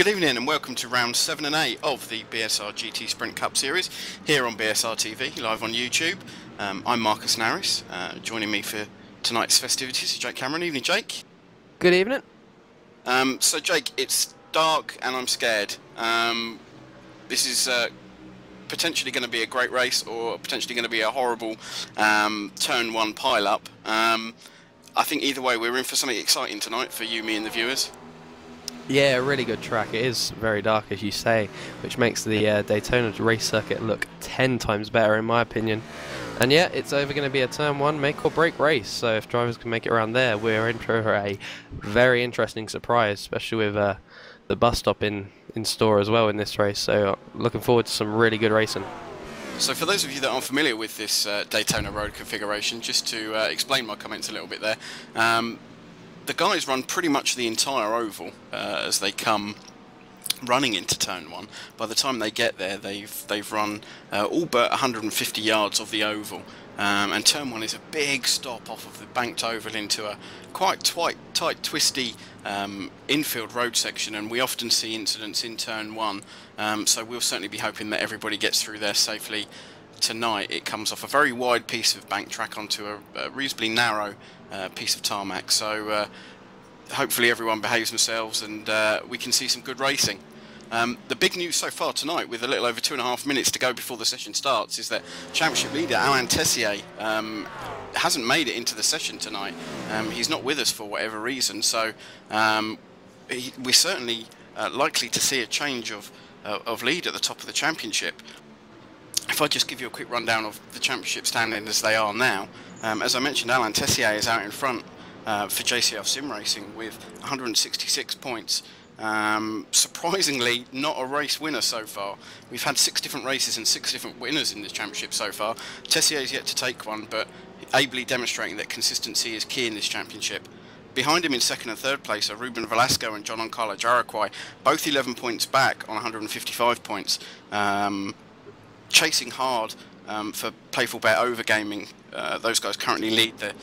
Good evening and welcome to round 7 and 8 of the BSR GT Sprint Cup Series here on BSR TV, live on YouTube. I'm Marcus Narris. Joining me for tonight's festivities is Jake Cameron. Evening, Jake. Good evening. So Jake, it's dark and I'm scared. This is potentially going to be a great race or potentially going to be a horrible turn one pile-up. I think either way we're in for something exciting tonight for you, me and the viewers. Yeah, a really good track. It is very dark, as you say, which makes the Daytona race circuit look 10 times better, in my opinion. And yeah, it's either going to be a turn one make or break race, so if drivers can make it around there, we're in for a very interesting surprise, especially with the bus stop in store as well in this race. So looking forward to some really good racing. So for those of you that aren't familiar with this Daytona road configuration, just to explain my comments a little bit there, the guys run pretty much the entire oval as they come running into turn one. By the time they get there, they've run all but 150 yards of the oval, and turn one is a big stop off of the banked oval into a quite tight, twisty infield road section, and we often see incidents in turn one. So we'll certainly be hoping that everybody gets through there safely tonight. It comes off a very wide piece of bank track onto a reasonably narrow piece of tarmac, so hopefully everyone behaves themselves and we can see some good racing. The big news so far tonight, with a little over 2.5 minutes to go before the session starts, is that championship leader Alain Tessier hasn't made it into the session tonight. He's not with us for whatever reason, so we're certainly likely to see a change of lead at the top of the championship. If I just give you a quick rundown of the championship standings as they are now, as I mentioned, Alain Tessier is out in front for JCL Sim Racing with 166 points. Surprisingly, not a race winner so far. We've had 6 different races and 6 different winners in this championship so far. Tessier's yet to take one, but ably demonstrating that consistency is key in this championship. Behind him in second and third place are Ruben Velasco and Giancarlo Jaraquai, both 11 points back on 155 points. Chasing hard for Playful Bet Overgaming. Those guys currently lead the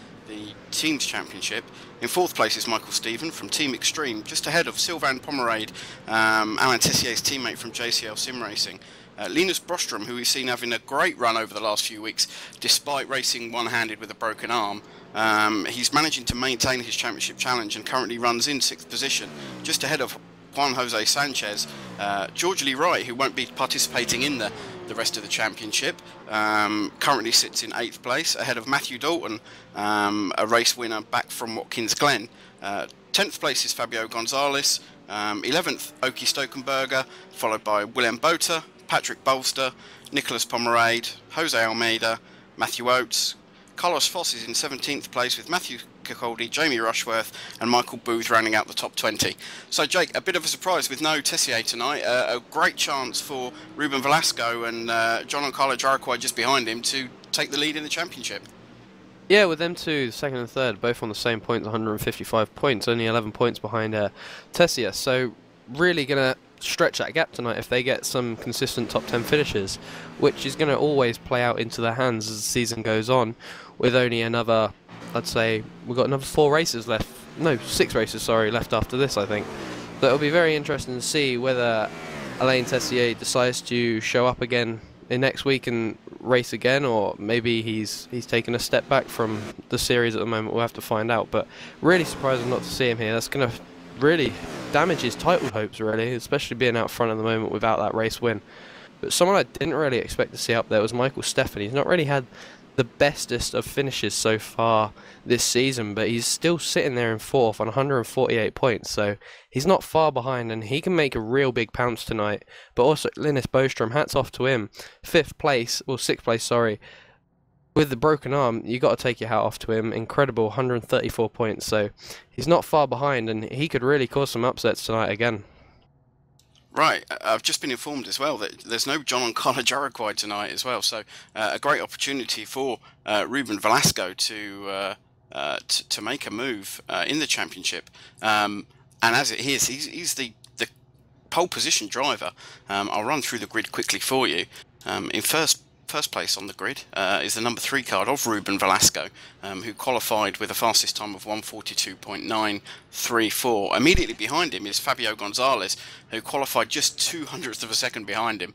team's championship. In fourth place is Michael Stephen from Team Extreme, just ahead of Sylvain Pomerade, Alain Tessier's teammate from JCL Sim Racing. Linus Brostrom, who we've seen having a great run over the last few weeks, despite racing one-handed with a broken arm. He's managing to maintain his championship challenge and currently runs in 6th position, just ahead of Juan Jose Sanchez. George Lee Wright, who won't be participating in the rest of the championship, currently sits in 8th place, ahead of Matthew Dalton, a race winner back from Watkins Glen. 10th place is Fabio Gonzalez, 11th Oki Stokenberger, followed by Willem Botha, Patrick Bolster, Nicholas Pomerade, Jose Almeida, Matthew Oates. Carlos Foss is in 17th place with Matthew Cicaldi, Jamie Rushworth and Michael Booth rounding out the top 20. So Jake, a bit of a surprise with no Tessier tonight. A great chance for Ruben Velasco and Giancarlo Jaraquai just behind him to take the lead in the championship. Yeah, with them two, second and third, both on the same points, 155 points, only 11 points behind Tessier. So really going to stretch that gap tonight if they get some consistent top 10 finishes, which is going to always play out into their hands as the season goes on, with only another, I'd say, we've got another 4 races left, no, 6 races, sorry, left after this, I think. So it'll be very interesting to see whether Alain Tessier decides to show up again in next week and race again, or maybe he's taken a step back from the series at the moment. We'll have to find out, but really surprising not to see him here. That's going to really damage his title hopes, really, especially being out front at the moment without that race win. But someone I didn't really expect to see up there was Michael Stephan. He's not really had the bestest of finishes so far this season, but he's still sitting there in 4th on 148 points, so he's not far behind and he can make a real big pounce tonight. But also Linus Bostrom, hats off to him, 6th place, sorry, with the broken arm. You got to take your hat off to him. Incredible, 134 points, so he's not far behind and he could really cause some upsets tonight again. Right, I've just been informed as well that there's no Giancarlo Jaraquai tonight as well, so a great opportunity for Ruben Velasco to make a move in the championship. And as it is, he's the pole position driver. I'll run through the grid quickly for you. In first First place on the grid is the number 3 card of Ruben Velasco, who qualified with a fastest time of 1:42.934. Immediately behind him is Fabio Gonzalez, who qualified just 0.02 of a second behind him.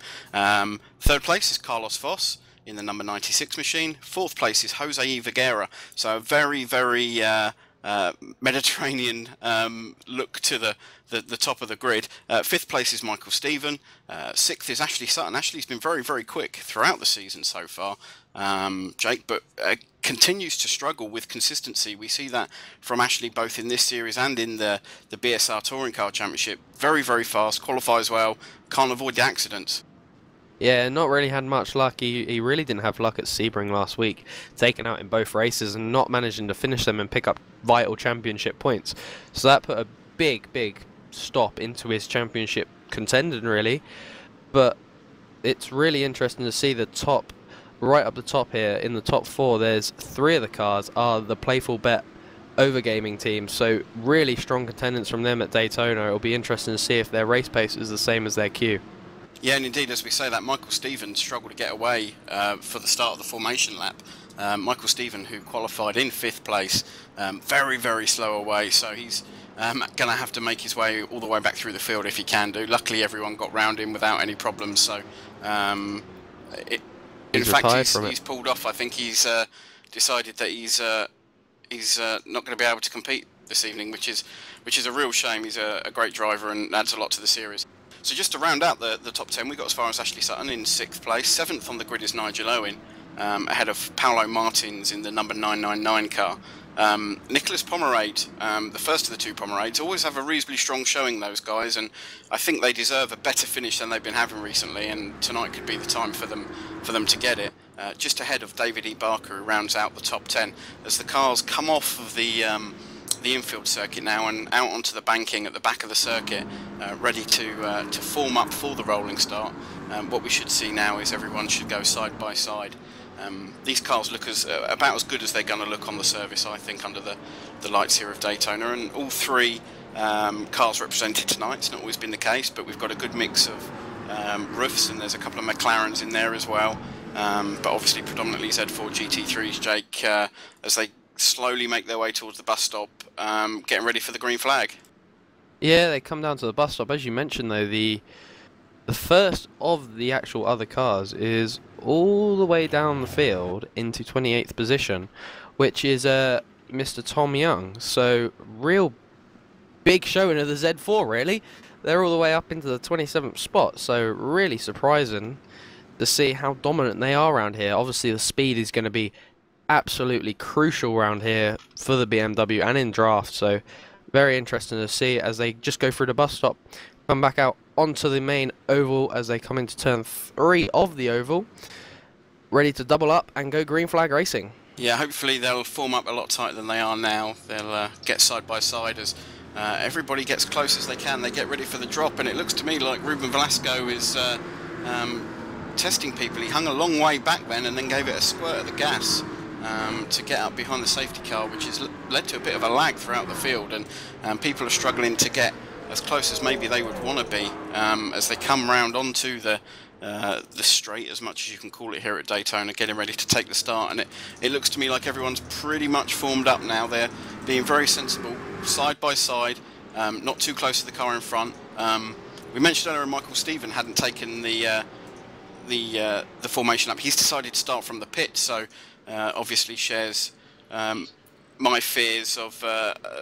Third place is Carlos Foss in the number 96 machine. Fourth place is Jose Vergara. So a very, very Mediterranean look to the top of the grid. Fifth place is Michael Stephen. Sixth is Ashley Sutton. Ashley's been very, very quick throughout the season so far, Jake, but continues to struggle with consistency. We see that from Ashley both in this series and in the BSR Touring Car Championship. Very, very fast, qualifies well, can't avoid the accidents. Yeah, not really had much luck. He really didn't have luck at Sebring last week, taken out in both races and not managing to finish them and pick up vital championship points. So that put a big stop into his championship contending, really. But it's really interesting to see the top, right up the top here, in the top 4, there's 3 of the cars are the Playful Bet Overgaming team. So really strong contenders from them at Daytona. It'll be interesting to see if their race pace is the same as their queue. Yeah, and indeed, as we say that, Michael Stephen struggled to get away for the start of the formation lap. Michael Stephen, who qualified in 5th place, very, very slow away, so he's going to have to make his way all the way back through the field if he can do. Luckily, everyone got round him without any problems, so in fact, he's pulled off. I think he's decided that he's not going to be able to compete this evening, which is a real shame. He's a great driver and adds a lot to the series. So just to round out the top 10, we got as far as Ashley Sutton in 6th place. 7th on the grid is Nigel Owen, ahead of Paolo Martins in the number 999 car. Nicholas Pomerade, the first of the 2 Pomerades, always have a reasonably strong showing, those guys, and I think they deserve a better finish than they've been having recently, and tonight could be the time for them to get it. Just ahead of David E. Barker, who rounds out the top 10, as the cars come off of the infield circuit now and out onto the banking at the back of the circuit, ready to form up for the rolling start. What we should see now is everyone should go side by side. These cars look about as good as they're going to look on the surface, I think, under the lights here of Daytona, and all 3 cars represented tonight. It's not always been the case, but we've got a good mix of roofs, and there's a couple of McLarens in there as well, but obviously predominantly Z4 GT3s, Jake, as they slowly make their way towards the bus stop, getting ready for the green flag. Yeah, they come down to the bus stop. As you mentioned, though, the first of the actual other cars is all the way down the field into 28th position, which is Mr. Tom Young. So real big showing of the Z4, really. They're all the way up into the 27th spot, so really surprising to see how dominant they are around here. Obviously the speed is going to be absolutely crucial around here for the BMW and in draft, so very interesting to see as they just go through the bus stop, come back out onto the main oval as they come into turn 3 of the oval, ready to double up and go green flag racing. Yeah, hopefully they'll form up a lot tighter than they are now. They'll get side by side as everybody gets close as they can. They get ready for the drop, and it looks to me like Ruben Velasco is testing people. He hung a long way back then and then gave it a squirt of the gas to get up behind the safety car, which has led to a bit of a lag throughout the field, and people are struggling to get as close as maybe they would want to be as they come round onto the straight, as much as you can call it here at Daytona, getting ready to take the start. And it looks to me like everyone's pretty much formed up now. They're being very sensible, side by side, not too close to the car in front. We mentioned earlier Michael Stephen hadn't taken the formation up. He's decided to start from the pit, so obviously shares my fears of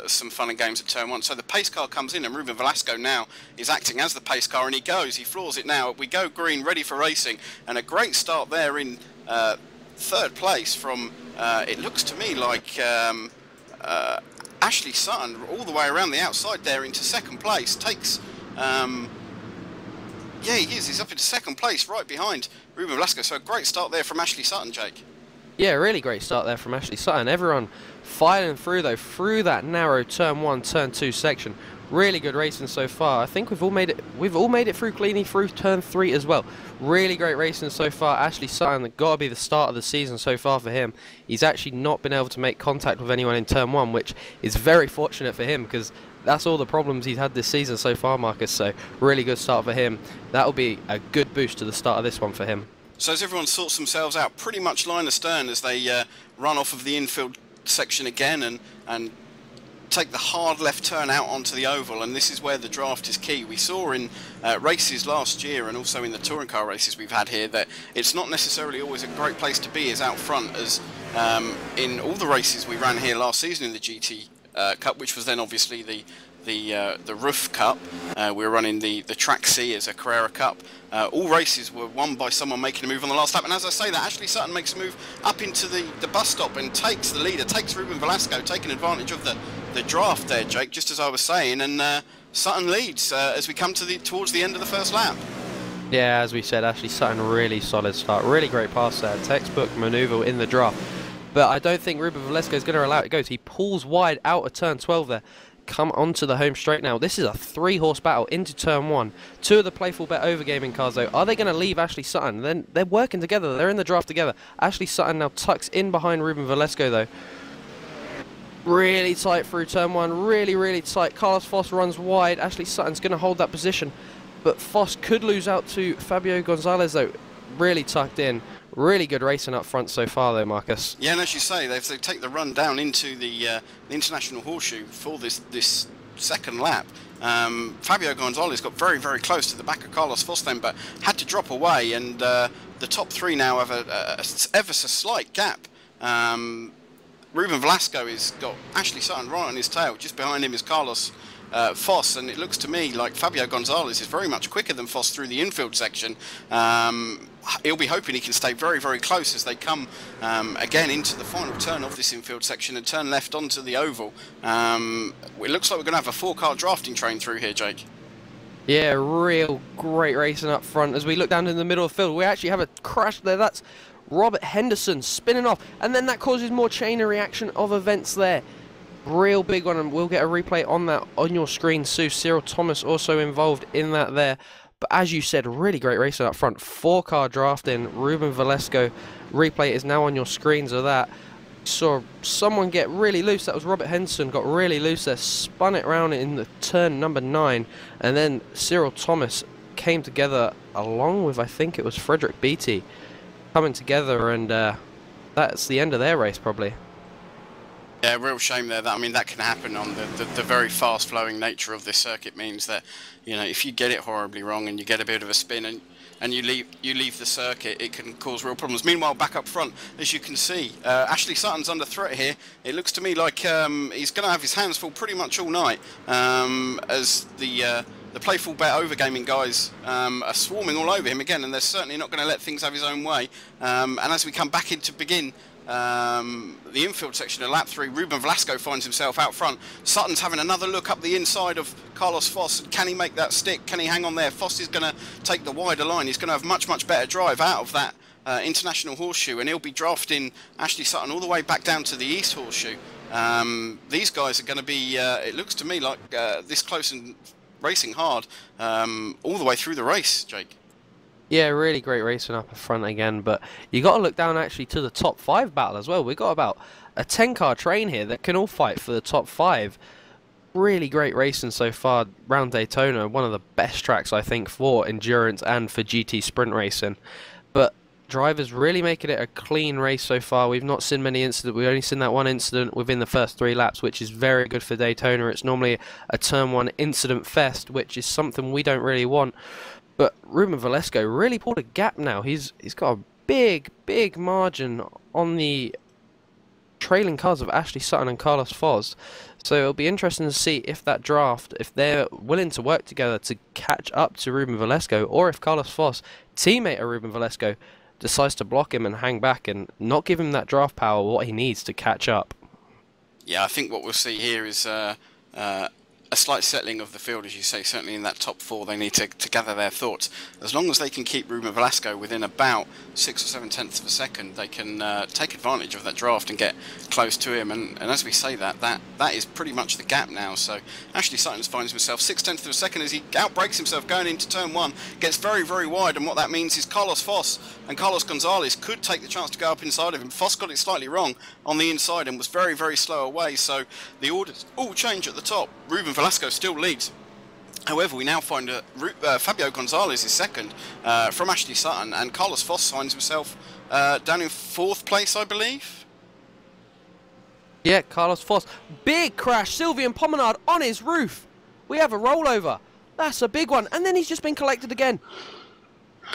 some fun and games at turn 1. So the pace car comes in, and Ruben Velasco now is acting as the pace car, and he floors it now. We go green, ready for racing, and a great start there in 3rd place from, it looks to me like Ashley Sutton, all the way around the outside there into 2nd place, takes, yeah, he's up into 2nd place right behind Ruben Velasco, so a great start there from Ashley Sutton, Jake. Yeah, really great start there from Ashley Sutton. Everyone filing through, though, through that narrow turn 1, turn 2 section. Really good racing so far. I think we've all made it through cleanly through turn 3 as well. Really great racing so far. Ashley Sutton, got to be the start of the season so far for him. He's actually not been able to make contact with anyone in turn 1, which is very fortunate for him, because that's all the problems he's had this season so far, Marcus. So really good start for him. That'll be a good boost to the start of this one for him. So as everyone sorts themselves out, pretty much line astern as they run off of the infield section again and take the hard left turn out onto the oval, and this is where the draft is key. We saw in races last year and also in the touring car races we've had here that it's not necessarily always a great place to be as out front, as in all the races we ran here last season in the GT Cup, which was then obviously the Roof Cup. We were running the Track C as a Carrera Cup. All races were won by someone making a move on the last lap, and as I say that, Ashley Sutton makes a move up into the bus stop and takes the leader, takes Ruben Velasco, taking advantage of the draft there, Jake, just as I was saying, and Sutton leads as we come towards the end of the first lap. Yeah, as we said, Ashley Sutton, really solid start, really great pass there, textbook manoeuvre in the draft. But I don't think Ruben Velasco is going to allow it to go. He pulls wide out of turn 12 there. Come onto the home straight now. This is a 3-horse battle into turn 1. 2 of the Playful Bet Overgaming cars, though. Are they going to leave Ashley Sutton? Then they're working together. They're in the draft together. Ashley Sutton now tucks in behind Ruben Velasco, though. Really tight through turn 1. Really, really tight. Carlos Foss runs wide. Ashley Sutton's going to hold that position. But Foss could lose out to Fabio Gonzalez, though. Really tucked in. Really good racing up front so far, though, Marcus. Yeah, and as you say, they take the run down into the International Horseshoe for this second lap. Fabio Gonzalez got very, very close to the back of Carlos Foss then, but had to drop away, and the top 3 now have a ever so slight gap. Ruben Velasco has got Ashley Sutton right on his tail. Just behind him is Carlos Foss, and it looks to me like Fabio Gonzalez is very much quicker than Foss through the infield section. He'll be hoping he can stay very, very close as they come again into the final turn of this infield section and turn left onto the oval. It looks like we're going to have a 4-car drafting train through here, Jake. Yeah, real great racing up front. As we look down in the middle of the field, we actually have a crash there. That's Robert Henderson spinning off, and then that causes more chain reaction of events there. Real big one, and we'll get a replay on that on your screen soon. Cyril Thomas also involved in that there. But as you said, really great racing up front. 4-car drafting. Ruben Velasco replay is now on your screens of that. Saw someone get really loose. That was Robert Henderson. Got really loose there. Spun it around in the turn number 9. And then Cyril Thomas came together along with, I think it was Frederick Beattie, coming together. And that's the end of their race probably. Yeah, real shame there. I mean, that can happen on the very fast-flowing nature of this circuit. Means that, you know, if you get it horribly wrong and you get a bit of a spin and you leave the circuit, it can cause real problems. Meanwhile, back up front, as you can see, Ashley Sutton's under threat here. It looks to me like he's going to have his hands full pretty much all night, as the Playful Bet Overgaming guys are swarming all over him again, and they're certainly not going to let things have his own way. And as we come back in to begin the infield section of lap 3, Ruben Velasco finds himself out front. Sutton's having another look up the inside of Carlos Foss. Can he make that stick? Can he hang on there? Foss is going to take the wider line. He's going to have much, much better drive out of that International Horseshoe, and he'll be drafting Ashley Sutton all the way back down to the East Horseshoe. These guys are going to be, it looks to me like this close and racing hard all the way through the race, Jake. Yeah, really great racing up front again, but you got to look down actually to the top 5 battle as well. We've got about a 10-car train here that can all fight for the top 5. Really great racing so far round Daytona, one of the best tracks I think for endurance and for GT sprint racing. But drivers really making it a clean race so far. We've not seen many incidents. We've only seen that one incident within the first 3 laps, which is very good for Daytona. It's normally a turn 1 incident fest, which is something we don't really want. But Ruben Velasco really pulled a gap now. He's got a big margin on the trailing cars of Ashley Sutton and Carlos Foss. So it'll be interesting to see if that draft, if they're willing to work together to catch up to Ruben Velasco, or if Carlos Foss, teammate of Ruben Velasco, decides to block him and hang back and not give him that draft power, what he needs to catch up. Yeah, I think what we'll see here is a slight settling of the field, as you say. Certainly in that top 4, they need to gather their thoughts. As long as they can keep Ruben Velasco within about 6 or 7 tenths of a second, they can take advantage of that draft and get close to him. And as we say that is pretty much the gap now. So Ashley Sutton finds himself 6 tenths of a second as he outbrakes himself going into turn 1, gets very, very wide, and what that means is Carlos Foss and Carlos Gonzalez could take the chance to go up inside of him. Foss got it slightly wrong on the inside and was very, very slow away, so the orders all change at the top. Ruben Velasco still leads However, we now find Fabio Gonzalez is second from Ashley Sutton, and Carlos Foss finds himself down in 4th place, I believe. Yeah, Carlos Foss. Big crash. Sylvian Pomenard on his roof. We have a rollover. That's a big one. And then he's just been collected again.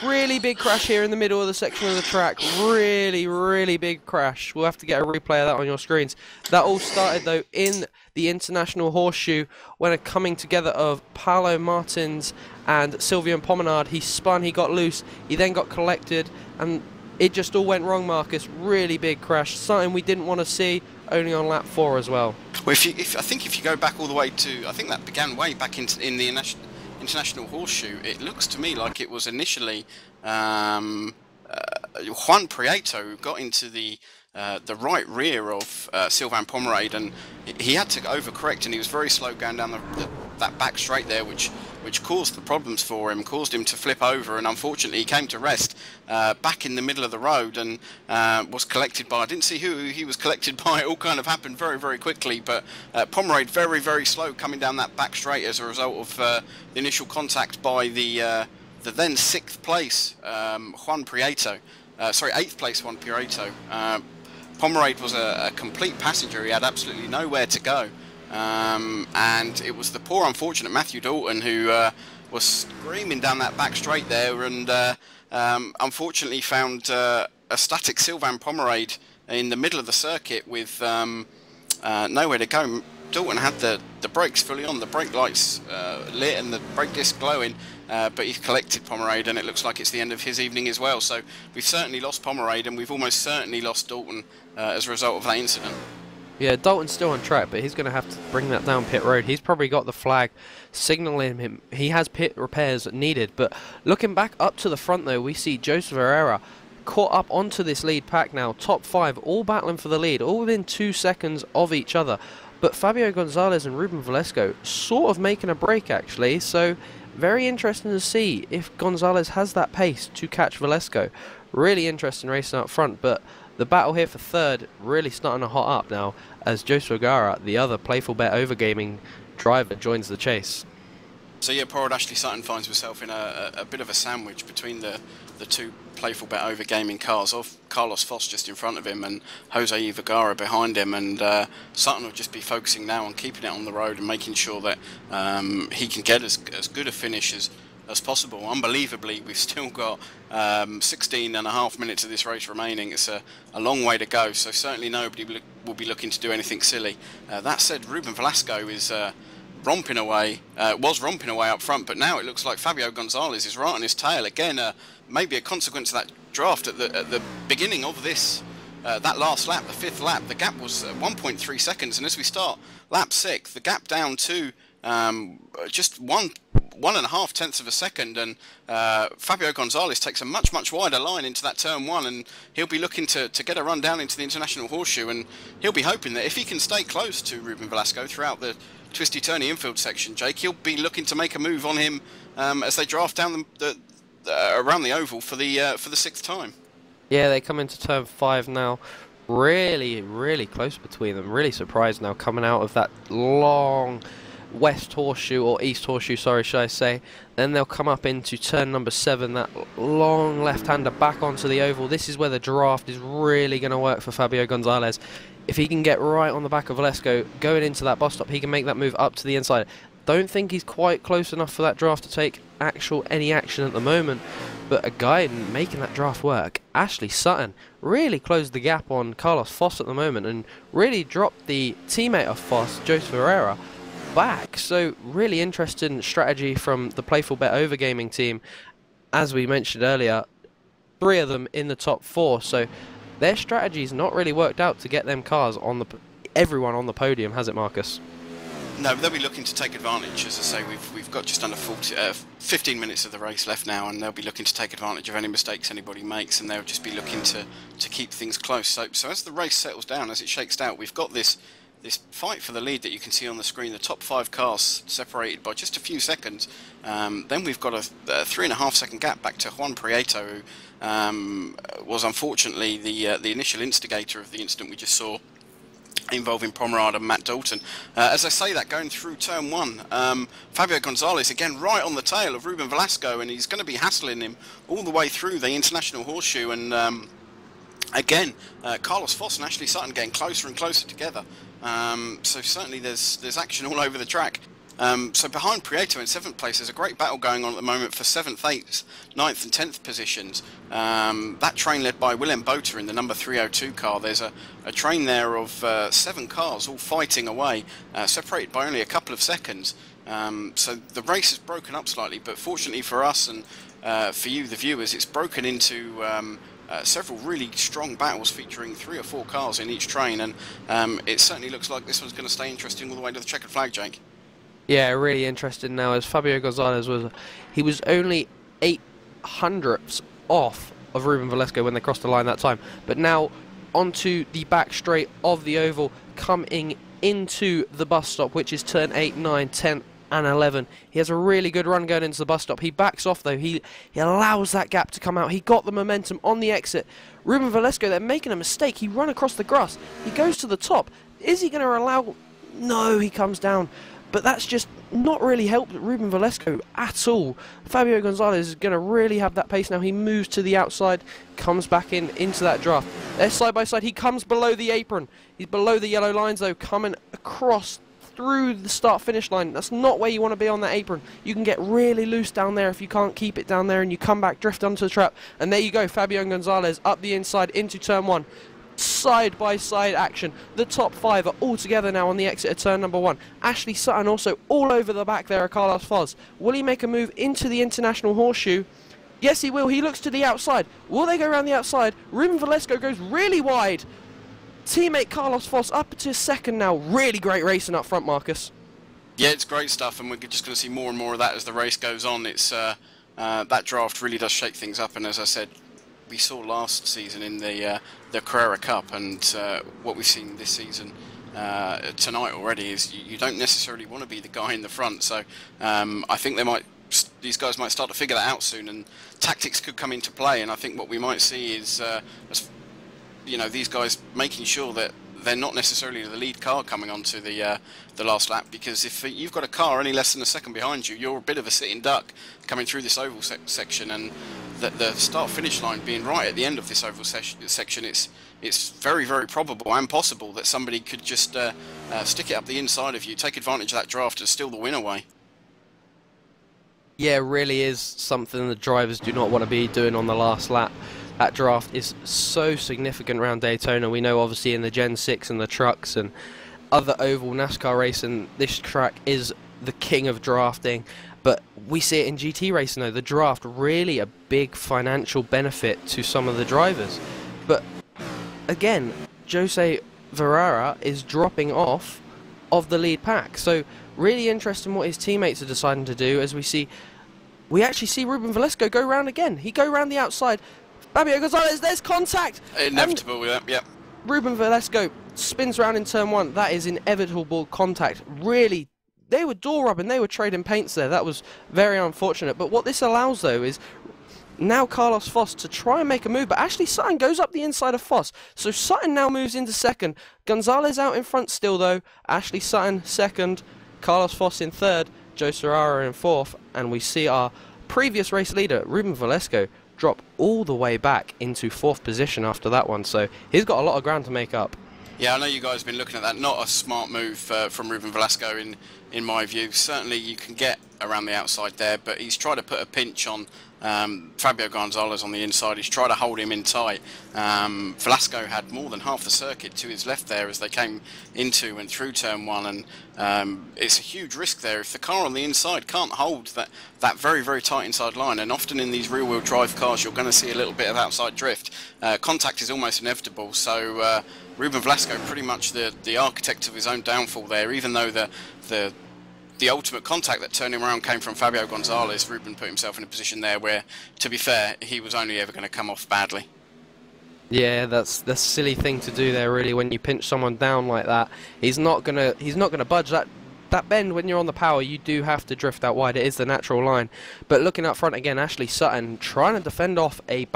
Really big crash here in the middle of the section of the track. Really, really big crash. We'll have to get a replay of that on your screens. That all started, though, in the International Horseshoe when a coming together of Paolo Martins and Sylvian Pomenard. He spun, he got loose, he then got collected, and it just all went wrong, Marcus. Really big crash. Something we didn't want to see, only on lap 4 as well. Well, I think if you go back all the way to, I think that began way back in the International Horseshoe, it looks to me like it was initially Juan Prieto who got into the right rear of Sylvain Pomerade, and he had to overcorrect, and he was very slow going down that back straight there, which caused the problems for him, caused him to flip over, and unfortunately he came to rest back in the middle of the road and was collected by, I didn't see who he was collected by. It all kind of happened very, very quickly, but Pomerade very, very slow coming down that back straight as a result of the initial contact by the then 6th place Juan Prieto. Sorry, 8th place Juan Prieto. Pomerade was a complete passenger. He had absolutely nowhere to go. And it was the poor unfortunate Matthew Dalton who was screaming down that back straight there, and unfortunately found a static Sylvain Pomerade in the middle of the circuit with nowhere to go. Dalton had the brakes fully on, the brake lights lit and the brake disc glowing, but he's collected Pomerade, and it looks like it's the end of his evening as well. So we've certainly lost Pomerade, and we've almost certainly lost Dalton as a result of that incident. Yeah, Dalton's still on track, but he's going to have to bring that down pit road. He's probably got the flag signalling him. He has pit repairs needed, but looking back up to the front, though, we see Joseph Herrera caught up onto this lead pack now. Top 5, all battling for the lead, all within 2 seconds of each other. But Fabio Gonzalez and Ruben Velasco sort of making a break, actually, so very interesting to see if Gonzalez has that pace to catch Velasco. Really interesting racing up front, but the battle here for 3rd really starting to hot up now as Joseph Vergara, the other Playful Bet Overgaming driver, joins the chase. So yeah, poor old Ashley Sutton finds himself in a bit of a sandwich between the two Playful Bet Overgaming cars, of Carlos Foss just in front of him and Jose Vergara behind him, and Sutton will just be focusing now on keeping it on the road and making sure that he can get as good a finish as possible. Unbelievably, we've still got 16.5 minutes of this race remaining. It's a long way to go, so certainly nobody will be looking to do anything silly. That said, Ruben Velasco is romping away, was romping away up front, but now it looks like Fabio Gonzalez is right on his tail again. Maybe a consequence of that draft at the beginning of this that last lap, the 5th lap. The gap was 1.3 seconds, and as we start lap 6, the gap down to just 1.5 tenths of a second, and Fabio Gonzalez takes a much wider line into that turn 1, and he'll be looking to get a run down into the International Horseshoe, and he'll be hoping that if he can stay close to Ruben Velasco throughout the twisty-turny infield section, Jake, he'll be looking to make a move on him as they draft down around the oval for the 6th time. Yeah, they come into turn 5 now. Really close between them. Really surprised now coming out of that long West Horseshoe, or East Horseshoe, sorry, should I say. Then they'll come up into turn number 7, that long left-hander back onto the oval. This is where the draft is really going to work for Fabio Gonzalez. If he can get right on the back of Velasco going into that bus stop, he can make that move up to the inside. Don't think he's quite close enough for that draft to take any action at the moment, but a guy making that draft work, Ashley Sutton, really closed the gap on Carlos Foss at the moment and really dropped the teammate of Foss, Joseph Herrera, back. So really interesting strategy from the Playful Bet Overgaming team. As we mentioned earlier, 3 of them in the top 4, so their strategy's not really worked out to get them cars on everyone on the podium, has it, Marcus? No, they'll be looking to take advantage. As I say, we've got just under 15 minutes of the race left now, and they'll be looking to take advantage of any mistakes anybody makes, and they'll just be looking to keep things close. So as the race settles down, as it shakes out, we've got this fight for the lead that you can see on the screen. The top 5 cars separated by just a few seconds. Then we've got a 3.5 second gap back to Juan Prieto, who was unfortunately the initial instigator of the incident we just saw. involving Pomerad and Matt Dalton. As I say that, going through turn 1, Fabio Gonzalez again right on the tail of Ruben Velasco, and he's going to be hassling him all the way through the International Horseshoe, and again, Carlos Foss and Ashley Sutton getting closer and closer together. So certainly there's action all over the track. So behind Prieto in 7th place, there's a great battle going on at the moment for 7th, 8th, 9th and 10th positions. That train led by Willem Botha in the number 302 car. There's a train there of 7 cars all fighting away, separated by only a couple of seconds. So the race is broken up slightly, but fortunately for us and for you, the viewers, it's broken into several really strong battles featuring 3 or 4 cars in each train, and it certainly looks like this one's going to stay interesting all the way to the checkered flag, Jake. Yeah, really interested now, as Fabio Gonzalez was only 0.08 off of Ruben Velasco when they crossed the line that time, but now onto the back straight of the oval, coming into the bus stop, which is turn 8, 9, 10 and 11. He has a really good run going into the bus stop. He backs off though, he allows that gap to come out. He got the momentum on the exit. Ruben Velasco, they're making a mistake. He run across the grass, he goes to the top. Is he going to allow? No, he comes down. But that's just not really helped Ruben Velasco at all. Fabio Gonzalez is going to really have that pace now. He moves to the outside, comes back into that draft. They're side by side. He comes below the apron. He's below the yellow lines though, coming across through the start-finish line. That's not where you want to be on that apron. You can get really loose down there if you can't keep it down there, and you come back, drift onto the trap. And there you go, Fabio Gonzalez up the inside into turn 1. Side-by-side action. The top 5 are all together now on the exit of turn number 1. Ashley Sutton also all over the back there of Carlos Foss. Will he make a move into the International Horseshoe? Yes, he will. He looks to the outside. Will they go around the outside? Ruben Velasco goes really wide. Teammate Carlos Foss up to 2nd now. Really great racing up front, Marcus. Yeah, it's great stuff, and we're just going to see more and more of that as the race goes on. It's that draft really does shake things up, and as I said, we saw last season in the Carrera Cup, and what we've seen this season tonight already is you don't necessarily want to be the guy in the front. So I think these guys might start to figure that out soon, and tactics could come into play. And I think what we might see is, these guys making sure that they're not necessarily the lead car coming onto the last lap, because if you've got a car only less than a second behind you, you're a bit of a sitting duck coming through this oval section, and the start-finish line being right at the end of this oval section, it's very, very probable and possible that somebody could just stick it up the inside of you, take advantage of that draft and steal the win away. Yeah, it really is something the drivers do not want to be doing on the last lap. That draft is so significant around Daytona. We know obviously in the Gen 6 and the trucks and other oval NASCAR racing, this track is the king of drafting. But we see it in GT racing though, the draft really a big financial benefit to some of the drivers. But again, Jose Ferreira is dropping off of the lead pack. So really interesting what his teammates are deciding to do, as we actually see Ruben Velasco go round again. He go round the outside. Fabio Gonzalez, there's contact! Inevitable with that, yeah. Ruben Velasco spins round in turn 1. That is inevitable contact. Really, they were door rubbing, they were trading paints there. That was very unfortunate. But what this allows though is now Carlos Foss to try and make a move, but Ashley Sutton goes up the inside of Foss. So Sutton now moves into 2nd. Gonzalez out in front still though. Ashley Sutton 2nd, Carlos Foss in 3rd, Joe Serrara in 4th, and we see our previous race leader, Ruben Velasco, drop all the way back into 4th position after that one. So he's got a lot of ground to make up. Yeah, I know you guys have been looking at that. Not a smart move from Ruben Velasco in my view. Certainly you can get around the outside there, but he's tried to put a pinch on Fabio Gonzalez on the inside. He's tried to hold him in tight. Velasco had more than half the circuit to his left there as they came into and through turn 1, and it's a huge risk there if the car on the inside can't hold that very, very tight inside line. And often in these rear-wheel drive cars you're going to see a little bit of outside drift. Contact is almost inevitable, so Ruben Velasco pretty much the architect of his own downfall there. Even though the ultimate contact that turned him around came from Fabio Gonzalez, Ruben put himself in a position there where, to be fair, he was only ever going to come off badly. Yeah, that's a silly thing to do there, really. When you pinch someone down like that, he's not gonna budge. That bend when you're on the power, you do have to drift out wide. It is the natural line. But looking up front again, Ashley Sutton trying to defend off a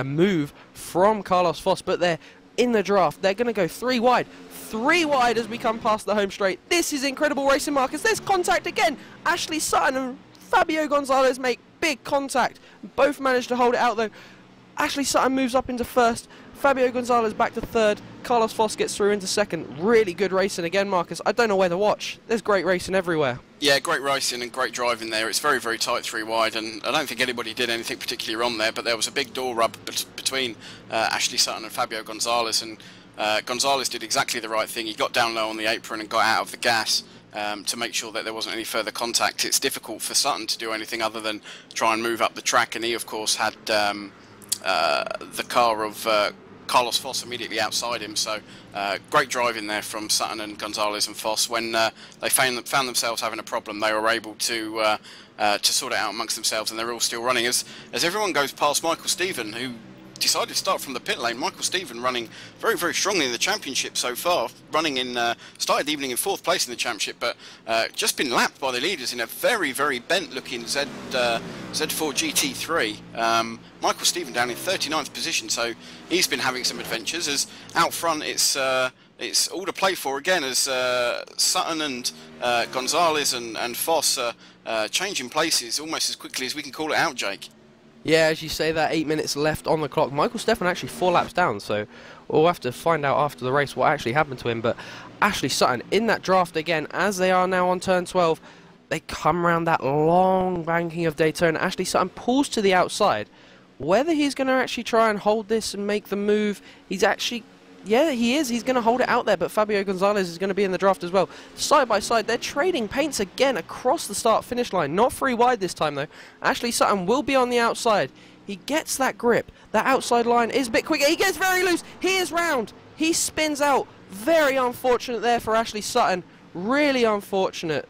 move from Carlos Foss, but they're in the draft. They're going to go 3 wide. 3 wide as we come past the home straight. This is incredible racing, Marcus. There's contact again. Ashley Sutton and Fabio Gonzalez make big contact. Both manage to hold it out though. Ashley Sutton moves up into first. Fabio Gonzalez back to third. Carlos Foss gets through into second. Really good racing again, Marcus. I don't know where to watch. There's great racing everywhere. Yeah, great racing and great driving there. It's very, very tight 3 wide, and I don't think anybody did anything particularly wrong there, but there was a big door rub between Ashley Sutton and Fabio Gonzalez, and Gonzalez did exactly the right thing. He got down low on the apron and got out of the gas to make sure that there wasn't any further contact. It's difficult for Sutton to do anything other than try and move up the track, and he, of course, had the car of Carlos Foss immediately outside him, so great driving there from Sutton and Gonzalez and Foss. When they found themselves having a problem, they were able to sort it out amongst themselves, and they're all still running. As everyone goes past Michael Stephen, who decided to start from the pit lane. Michael Stephen running very, very strongly in the championship so far, running in, started the evening in 4th place in the championship, but just been lapped by the leaders in a very, very bent looking Z4 GT3. Michael Stephen down in 39th position, so he's been having some adventures. As out front it's all to play for again, as Sutton and Gonzalez and Foss are changing places almost as quickly as we can call it out, Jake. Yeah, as you say that, 8 minutes left on the clock. Michael Stephan actually 4 laps down, so we'll have to find out after the race what actually happened to him. But Ashley Sutton in that draft again, as they are now on turn 12. They come around that long banking of Daytona. Ashley Sutton pulls to the outside. Whether he's going to actually try and hold this and make the move, he's actually... Yeah, he is. He's going to hold it out there, but Fabio Gonzalez is going to be in the draft as well. Side by side, they're trading paints again across the start-finish line. Not 3 wide this time, though. Ashley Sutton will be on the outside. He gets that grip. That outside line is a bit quicker. He gets very loose. He is round. He spins out. Very unfortunate there for Ashley Sutton. Really unfortunate.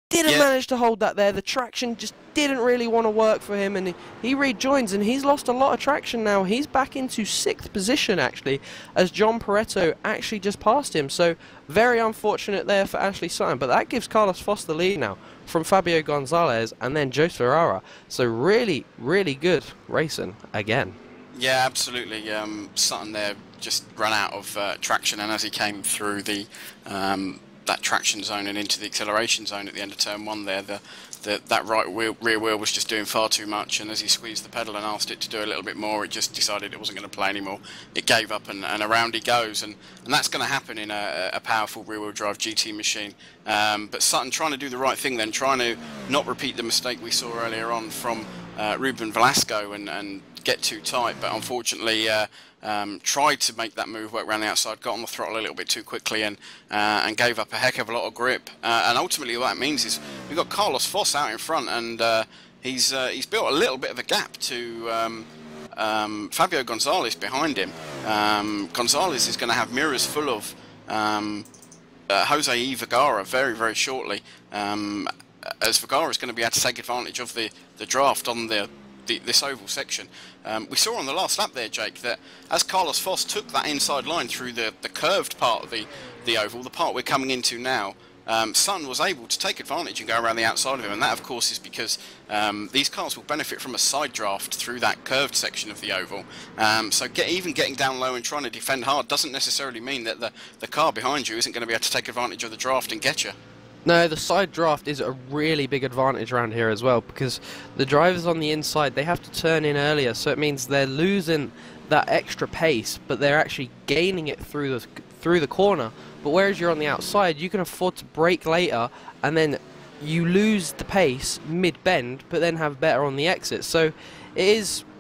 Didn't manage to hold that there. The traction just didn't really want to work for him, and he rejoins, and he's lost a lot of traction now. He's back into 6th position, actually, as John Pareto actually just passed him. So very unfortunate there for Ashley Sutton, but that gives Carlos Foss the lead now from Fabio Gonzalez and then Joe Ferrara. So really, really good racing again. Yeah, absolutely. Sutton there just ran out of traction, and as he came through the that traction zone and into the acceleration zone at the end of turn 1 there, that rear wheel was just doing far too much, and as he squeezed the pedal and asked it to do a little bit more, it just decided it wasn't going to play anymore. It gave up, and around he goes, and that's going to happen in a powerful rear wheel drive GT machine. But Sutton trying to do the right thing then, trying to not repeat the mistake we saw earlier on from Ruben Velasco and get too tight, but unfortunately tried to make that move work around the outside, got on the throttle a little bit too quickly, and gave up a heck of a lot of grip. And ultimately what that means is we've got Carlos Foss out in front, and he's built a little bit of a gap to Fabio Gonzalez behind him. Gonzalez is going to have mirrors full of Jose E. Vergara very, very shortly, as Vergara is going to be able to take advantage of the draft on this oval section. We saw on the last lap there, Jake, that as Carlos Foss took that inside line through the curved part of the oval, the part we're coming into now, Sutton was able to take advantage and go around the outside of him, and that of course is because these cars will benefit from a side draft through that curved section of the oval. So even getting down low and trying to defend hard doesn't necessarily mean that the car behind you isn't going to be able to take advantage of the draft and get you. No, the side draft is a really big advantage around here as well, because the drivers on the inside, they have to turn in earlier, so it means they're losing that extra pace, but they're actually gaining it through the corner. But whereas you're on the outside, you can afford to brake later, and then you lose the pace mid-bend, but then have better on the exit. So it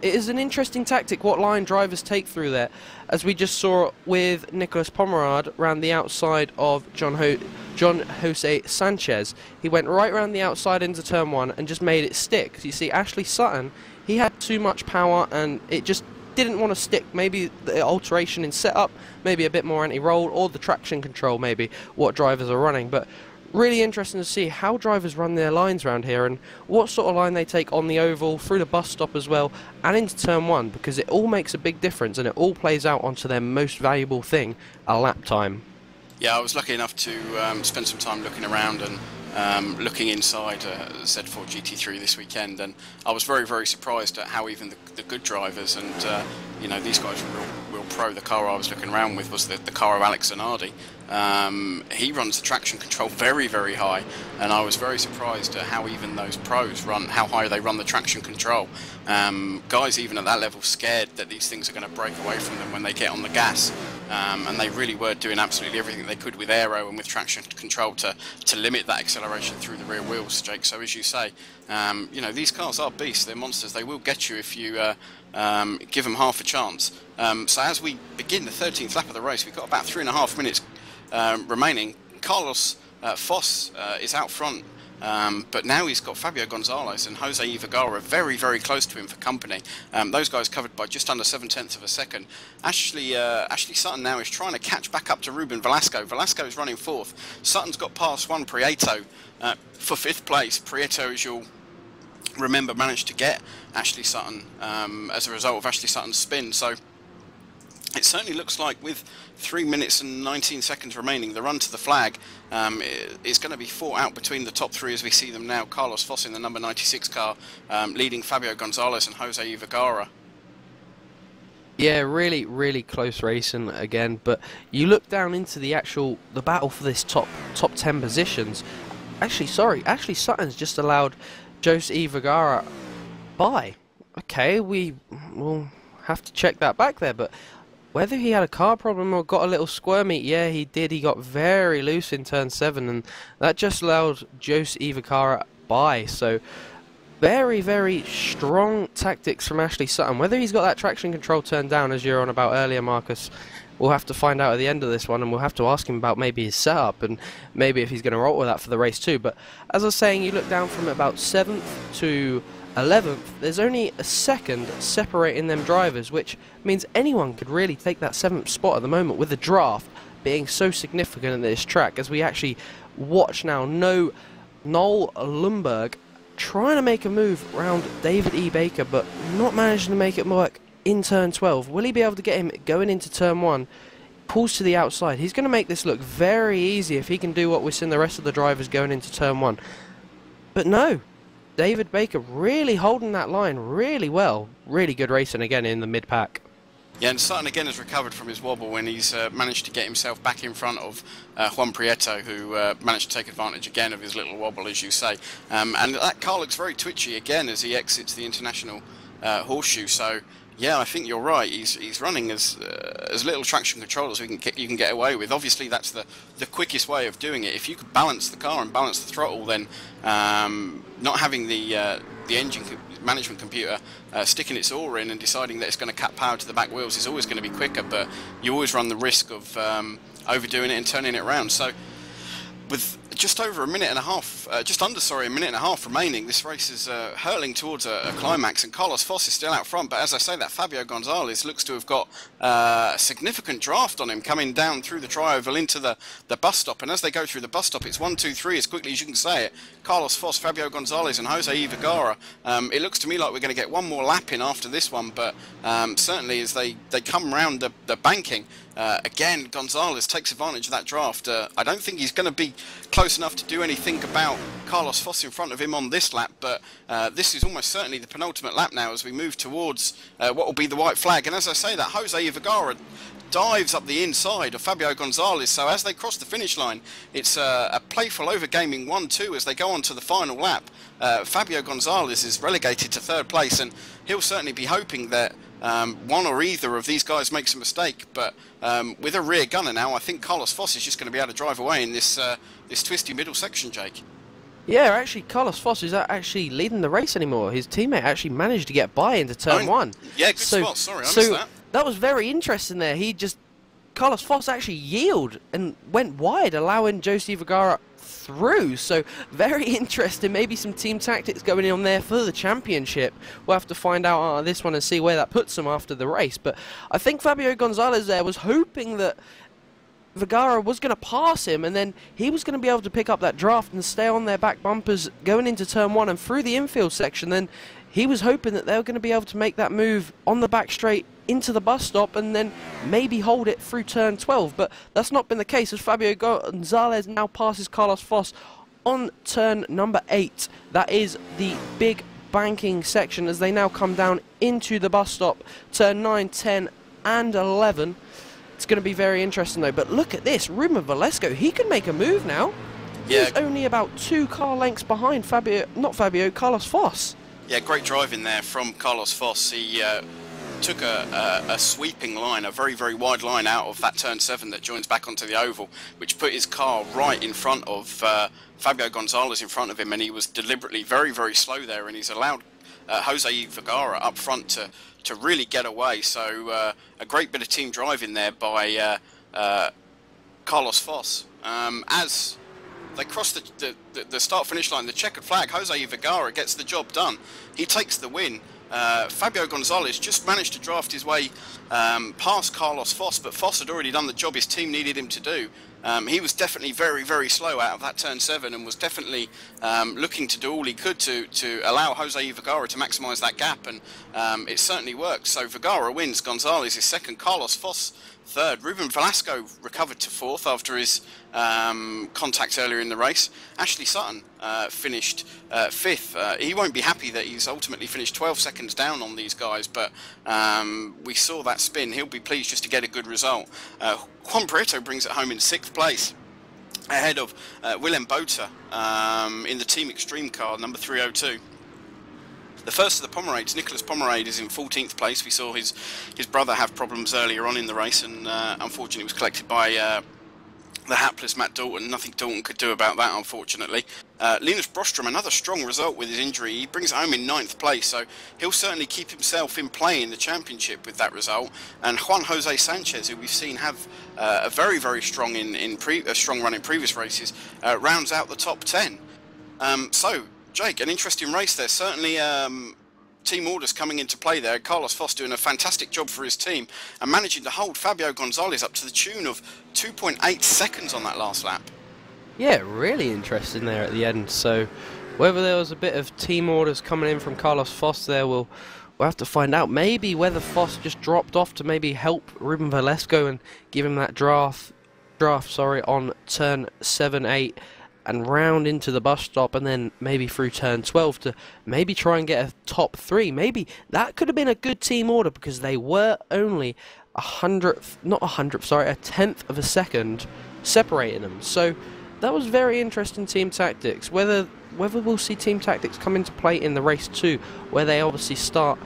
is an interesting tactic what line drivers take through there, as we just saw with Nicolas Pomerad around the outside of John Jose Sanchez. He went right around the outside into turn 1 and just made it stick. So you see Ashley Sutton, he had too much power and it just didn't want to stick. Maybe the alteration in setup, maybe a bit more anti-roll, or the traction control, maybe what drivers are running. But really interesting to see how drivers run their lines around here and what sort of line they take on the oval, through the bus stop as well, and into turn 1, because it all makes a big difference and it all plays out onto their most valuable thing, a lap time. Yeah, I was lucky enough to spend some time looking around and looking inside Z4 GT3 this weekend, and I was very, very surprised at how even the good drivers, and you know, these guys were real Pro, the car I was looking around with was the car of Alex Zanardi. He runs the traction control very, very high, and I was very surprised at how even those pros run, how high they run the traction control. Guys even at that level scared that these things are going to break away from them when they get on the gas, and they really were doing absolutely everything they could with aero and with traction control to limit that acceleration through the rear wheels, Jake. So as you say, you know, these cars are beasts, they're monsters, they will get you if you give them half a chance. So as we begin the 13th lap of the race, we've got about 3.5 minutes remaining. Carlos Foss is out front, but now he's got Fabio Gonzalez and Jose Vergara very, very close to him for company. Those guys covered by just under 0.7 of a second. Ashley Sutton now is trying to catch back up to Ruben Velasco. Velasco is running fourth. Sutton's got past Juan Prieto for 5th place. Prieto, as you'll remember, managed to get Ashley Sutton as a result of Ashley Sutton's spin. So it certainly looks like with 3 minutes and 19 seconds remaining, the run to the flag is going to be fought out between the top three as we see them now. Carlos Foss in the number 96 car, leading Fabio Gonzalez and Jose Vergara. Yeah, really, really close racing again. But you look down into the battle for this top 10 positions. Actually, sorry, Ashley Sutton's just allowed Jose Vergara by. Okay, we will have to check that back there, but whether he had a car problem or got a little squirmy, yeah, he did. He got very loose in turn 7, and that just allowed Jose Vergara by. So very, very strong tactics from Ashley Sutton. Whether he's got that traction control turned down, as you're on about earlier, Marcus, we'll have to find out at the end of this one, and we'll have to ask him about maybe his setup and maybe if he's going to roll with that for the race too. But as I was saying, you look down from about 7th to 11th, there's only a second separating them drivers, which means anyone could really take that 7th spot at the moment, with the draft being so significant at this track. As we actually watch now, Noel Lundberg trying to make a move around David E. Baker, but not managing to make it work in turn 12. Will he be able to get him going into turn 1? Pulls to the outside. He's going to make this look very easy if he can do what we're seeing the rest of the drivers going into turn 1. But no, David Baker really holding that line really well. Really good racing again in the mid-pack. Yeah, and Sutton again has recovered from his wobble when he's managed to get himself back in front of Juan Prieto, who managed to take advantage again of his little wobble, as you say. And that car looks very twitchy again as he exits the international horseshoe. So yeah, I think you're right. He's running as little traction control as you can get away with. Obviously, that's the quickest way of doing it. If you could balance the car and balance the throttle, then not having the engine management computer sticking its oar in and deciding that it's going to cut power to the back wheels is always going to be quicker. But you always run the risk of overdoing it and turning it around. So with just over a minute and a half, a minute and a half remaining, this race is hurtling towards a climax, and Carlos Foss is still out front. But as I say, that Fabio Gonzalez looks to have got a significant draft on him coming down through the tri-oval into the bus stop. And as they go through the bus stop, it's 1, 2, 3 as quickly as you can say it. Carlos Foss, Fabio Gonzalez and Jose Vergara. It looks to me like we're going to get one more lap in after this one, but certainly as they come round the banking, again, Gonzalez takes advantage of that draft. I don't think he's going to be close enough to do anything about Carlos Foss in front of him on this lap, but this is almost certainly the penultimate lap now as we move towards what will be the white flag. And as I say, that Jose Vergara dives up the inside of Fabio Gonzalez, so as they cross the finish line, it's a playful overgaming 1-2 as they go on to the final lap. Fabio Gonzalez is relegated to 3rd place, and he'll certainly be hoping that one or either of these guys makes a mistake, but with a rear gunner now, I think Carlos Foss is just going to be able to drive away in this this twisty middle section, Jake. Yeah, actually, Carlos Foss is actually leading the race anymore. His teammate actually managed to get by into turn 1. Yeah, good spot. Sorry, I missed that. That was very interesting there. Carlos Foss actually yielded and went wide, allowing Jose Vergara through. So very interesting. Maybe some team tactics going on there for the championship. We'll have to find out on this one and see where that puts them after the race. But I think Fabio Gonzalez there was hoping that Vergara was going to pass him, and then he was going to be able to pick up that draft and stay on their back bumpers going into turn 1 and through the infield section. Then he was hoping that they were going to be able to make that move on the back straight into the bus stop and then maybe hold it through turn 12. But that's not been the case, as Fabio Gonzalez now passes Carlos Foss on turn number 8. That is the big banking section as they now come down into the bus stop. Turn 9, 10, and 11. It's going to be very interesting though. But look at this, Ruben Velasco, he can make a move now. Yeah. He's only about 2 car lengths behind Carlos Foss. Yeah, great driving there from Carlos Foss. He took a sweeping line, a very, very wide line out of that turn 7 that joins back onto the oval, which put his car right in front of Fabio Gonzalez in front of him, and he was deliberately very, very slow there, and he's allowed Jose Vergara up front to really get away. So a great bit of team driving there by Carlos Foss. As they cross the start-finish line, the checkered flag, Jose Vergara gets the job done. He takes the win. Fabio Gonzalez just managed to draft his way past Carlos Foss, but Foss had already done the job his team needed him to do. He was definitely very, very slow out of that turn 7 and was definitely looking to do all he could to allow Jose Vergara to maximise that gap, and it certainly worked. So Vergara wins, Gonzalez is second, Carlos Foss third. Ruben Velasco recovered to 4th after his contact earlier in the race. Ashley Sutton finished 5th. He won't be happy that he's ultimately finished 12 seconds down on these guys, but we saw that spin. He'll be pleased just to get a good result. Juan Prieto brings it home in 6th place, ahead of Willem Botha in the Team Extreme car, number 302. The first of the Pomerades, Nicholas Pomerade, is in 14th place. We saw his brother have problems earlier on in the race, and unfortunately was collected by the hapless Matt Dalton. Nothing Dalton could do about that, unfortunately. Linus Brostrom, another strong result with his injury. He brings it home in 9th place, so he'll certainly keep himself in play in the championship with that result. And Juan Jose Sanchez, who we've seen have a very, very strong strong run in previous races, rounds out the top 10. So, Jake, an interesting race there. Certainly team orders coming into play there. Carlos Foss doing a fantastic job for his team and managing to hold Fabio Gonzalez up to the tune of 2.8 seconds on that last lap. Yeah, really interesting there at the end. So whether there was a bit of team orders coming in from Carlos Foss there, we'll have to find out. Maybe whether Foss just dropped off to maybe help Ruben Velasco and give him that draft on turn 7, 8 and round into the bus stop, and then maybe through turn 12 to maybe try and get a top 3. Maybe that could have been a good team order, because they were only a tenth of a second separating them. So that was very interesting team tactics. Whether we'll see team tactics come into play in the race 2, where they obviously start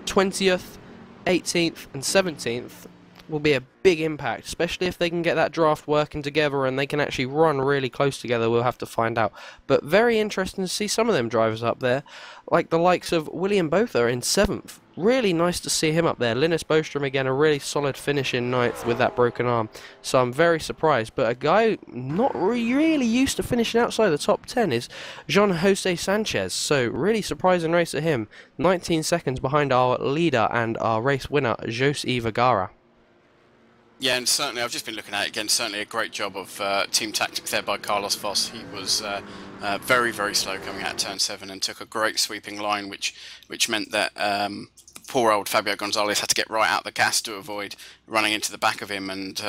20th, 18th and 17th, will be a big impact, especially if they can get that draft working together and they can actually run really close together. We'll have to find out. But very interesting to see some of them drivers up there, like the likes of William Botha in 7th. Really nice to see him up there. Linus Bostrom again, a really solid finish in 9th with that broken arm. So I'm very surprised. But a guy not really used to finishing outside the top 10 is Jean Jose Sanchez. So really surprising race at him. 19 seconds behind our leader and our race winner, Jose Vergara. Yeah, and certainly, I've just been looking at it again, certainly a great job of team tactics there by Carlos Foss. He was very, very slow coming out of turn 7 and took a great sweeping line, which meant that poor old Fabio Gonzalez had to get right out the gas to avoid running into the back of him. And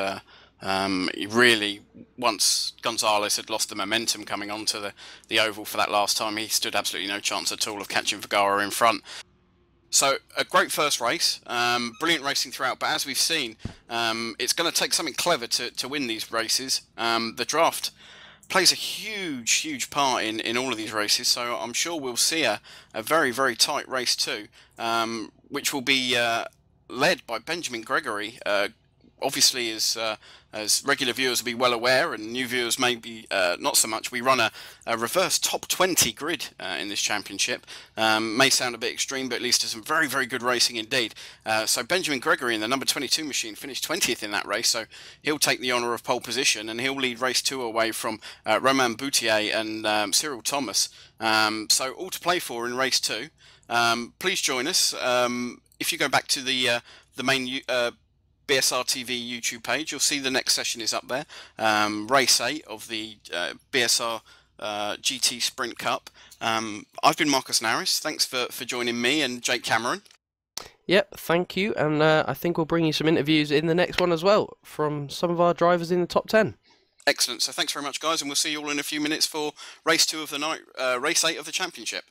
he really, once Gonzalez had lost the momentum coming onto the oval for that last time, he stood absolutely no chance at all of catching Vergara in front. So, a great first race, brilliant racing throughout, but as we've seen, it's going to take something clever to win these races. The draft plays a huge part in all of these races, so I'm sure we'll see a very, very tight race too, which will be led by Benjamin Gregory. Obviously, as regular viewers will be well aware, and new viewers may be not so much, we run a reverse top 20 grid in this championship. May sound a bit extreme, but at least there's some very, very good racing indeed. So Benjamin Gregory in the number 22 machine finished 20th in that race, so he'll take the honour of pole position, and he'll lead race 2 away from Romain Boutier and Cyril Thomas. So all to play for in race 2. Please join us. If you go back to the main BSR TV YouTube page, you'll see the next session is up there. Race 8 of the BSR GT Sprint Cup. I've been Marcus Naris. Thanks for joining me and Jake Cameron. Yep, thank you. And I think we'll bring you some interviews in the next one as well from some of our drivers in the top 10. Excellent. So thanks very much, guys, and we'll see you all in a few minutes for race 2 of the night, race 8 of the championship.